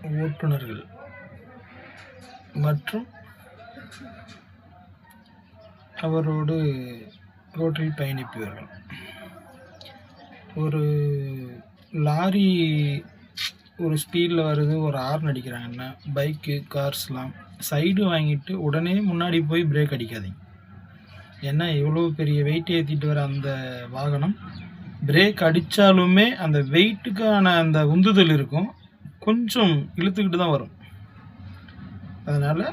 ஓட்டுநர்கள் மற்றும் அவரோடு ரோட்டில் பயணிப்பவர்கள். ஒரு லாரி ஒரு ஸ்பீடில் வருது, ஒரு ஹார்ன் அடிக்கிறாங்கன்னா பைக்கு, கார்ஸ்லாம் சைடு வாங்கிட்டு உடனே முன்னாடி போய் பிரேக் அடிக்காதீங்க. ஏன்னா எவ்வளோ பெரிய வெயிட் ஏற்றிட்டு வர அந்த வாகனம் பிரேக் அடித்தாலுமே அந்த வெயிட்டுக்கான அந்த உந்துதல் இருக்கும், கொஞ்சம் இழுத்துக்கிட்டு தான் வரும். அதனால்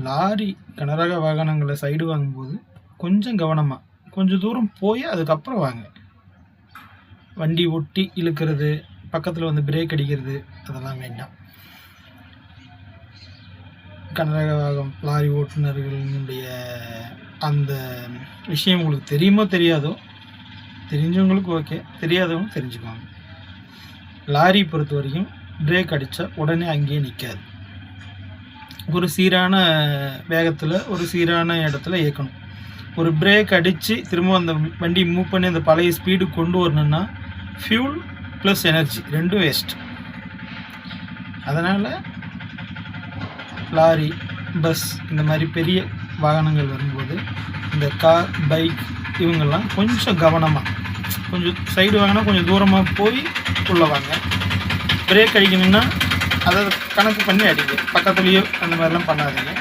லாரி கனரக வாகனங்களை சைடு வாங்கும்போது கொஞ்சம் கவனமாக கொஞ்சம் தூரம் போய் அதுக்கப்புறம் வாங்க. வண்டி ஒட்டி இழுக்கிறது, பக்கத்தில் வந்து பிரேக் அடிக்கிறது அதெல்லாம் வேண்டாம். கனரக வாகனம் லாரி ஓட்டுநர்களுடைய அந்த விஷயம் உங்களுக்கு தெரியுமோ தெரியாதோ, தெரிஞ்சவங்களுக்கு ஓகே, தெரியாதவங்க தெரிஞ்சுக்குவாங்க. லாரி பொறுத்த வரைக்கும் பிரேக் அடித்தா உடனே அங்கேயே நிற்காது. ஒரு சீரான வேகத்தில் ஒரு சீரான இடத்துல இயக்கணும். ஒரு பிரேக் அடித்து திரும்ப அந்த வண்டி மூவ் பண்ணி அந்த பழைய ஸ்பீடு கொண்டு வரணுன்னா ஃபியூல் ப்ளஸ் எனர்ஜி ரெண்டும் வேஸ்ட். அதனால் லாரி, பஸ் இந்த மாதிரி பெரிய வாகனங்கள் வரும்போது இந்த கார், பைக் இவங்கெல்லாம் கொஞ்சம் கவனமாக, கொஞ்சம் சைடு வாங்கினா கொஞ்சம் தூரமாக போய் உள்ளே வாங்க. பிரேக் அடிக்கணும்னா அதை கணக்கு பண்ணி அடிங்க, பக்கத்துலேயோ அந்த மாதிரிலாம் பண்ணாதீங்க.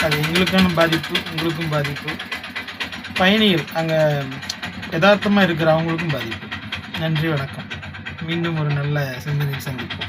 அது எங்களுக்கான பாதிப்பு, உங்களுக்கும் பாதிப்பு, பயணிகள் அங்கே யதார்த்தமாக இருக்கிற அவங்களுக்கும் பாதிப்பு. நன்றி, வணக்கம். மீண்டும் ஒரு நல்ல சிந்தனை சந்திப்போம்.